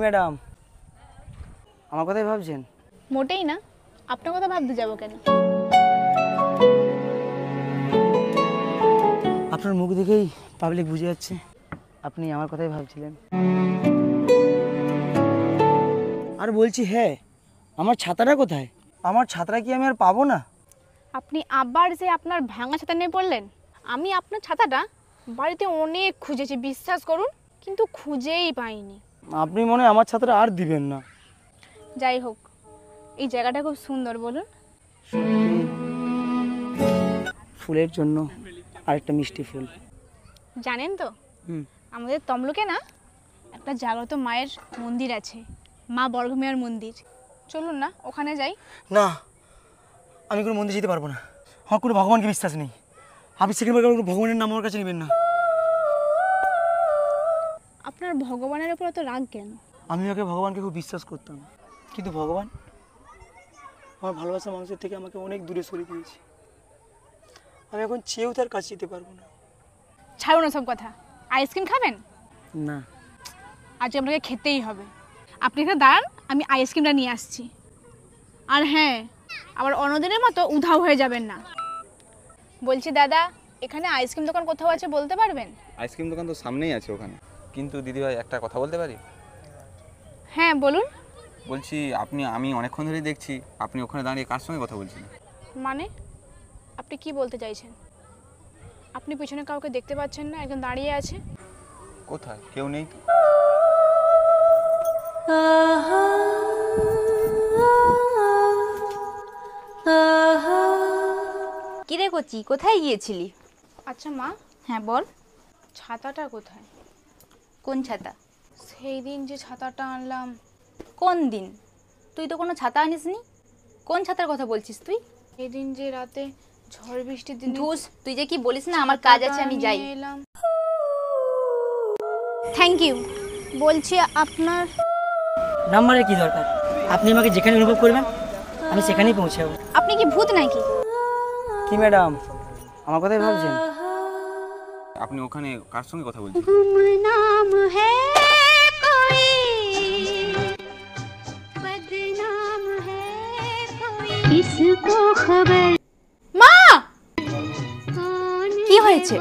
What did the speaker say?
Madam, আমার কথাই ভাবছেন? মোটেই না, আপনার কথা ভাবতে যাব কেন? আপনার মুখ দেখেই পাবলিক বুঝে যাচ্ছে আপনি আমার কথাই ভাবছিলেন। আর বলছি, হ্যাঁ, আমার ছাতাটা কোথায়? আমার ছাতাটা কি আমি আর পাবো না? আপনি আবার যে আপনার ভাঙা ছাতা নিয়ে পড়লেন। আমি আপনার ছাতাটা বাড়িতে অনেক খুঁজেছি, বিশ্বাস করুন, কিন্তু খুঁজেই পাইনি। আপনি মনে হয় আমার ছাতাটা আর দিবেন না। যাই হোক, এই জায়গাটা খুব সুন্দর, বলুন। সত্যি ফুলের জন্য আরেকটা মিষ্টি ফুল। জানেন তো, আমাদের তমলুকে না একটা জাগ্রত মায়ের মন্দির আছে, মা বর্গমেয়ার মন্দির। চলুন না ওখানে যাই। না, আমি কোনো মন্দির যেতে পারবো না। আমার কোনো ভগবানকে বিশ্বাস নেই। আপনি সেকেন্ডবার কোনো ভগবানের নাম আমার কাছে নেবেন না। আপনার ভগবানের উপর এত রাগ কেন? আমি ওকে ভগবানকে খুব বিশ্বাস করতাম, কিন্তু ভগবান আমার ভালোবাসা মানুষের থেকে আমাকে অনেক দূরে সরিয়ে দিয়েছে। আমি এখন চেয়েও তার কাছে যেতে পারবো না। ছাড়ুন সব কথা। আইসক্রিম খাবেন? না, আজ আপনাকে খেতেই হবে। আপনি এখানে দাঁড়ান, আমি আইসক্রিমটা নিয়ে আসছি। আর হ্যাঁ, আবার অন্যদিনের মতো উধাও হয়ে যাবেন না। বলছি দাদা, এখানে আইসক্রিম দোকান কোথাও আছে বলতে পারবেন? আইসক্রিম দোকান তো সামনেই আছে ওখানে। কিন্তু দিদিভাই, একটা কথা বলতে পারি? হ্যাঁ বলুন। বলছি, আমি অনেকক্ষণ ধরেই দেখছি আপনি ওখানে দাঁড়িয়ে কার সঙ্গে কথা বলছেন। মানে আপনি কি বলতে চাইছেন? আপনি পিছনে কাউকে দেখতে পাচ্ছেন না? একজন দাঁড়িয়ে আছে। কোথায়? কেউ নেই তো। কিরে কচি, কোথায় গিয়েছিলি? আচ্ছা মা, হ্যাঁ বল। ছাতাটা কোথায়? কোন ছাতা? সেই দিন যে ছাতাটা আনলাম। কোন দিন? তুই তো কোনো ছাতা আনিসনি। কোন ছাতার কথা বলছিস তুই? সেদিন যে রাতে ঝড় বৃষ্টির দিন। ধুস, তুই যে কি বলিস না, আমার কাজ আছে, আমি যাই। Thank you. বলছি আপনার নাম্বারের কি দরকার? আপনি আমাকে যেখানে অনুভব করবেন আমি সেখানেই পৌঁছে যাবো। আপনি কি ভূত নাকি? কি ম্যাডাম, আমার কথাই ভাবছেন? আপনি ওখানে কার সঙ্গে কথা বলছেন? गुमनाम है कोई, बदनाम है कोई, इसको खबर। মা, कौन কি হয়েছে?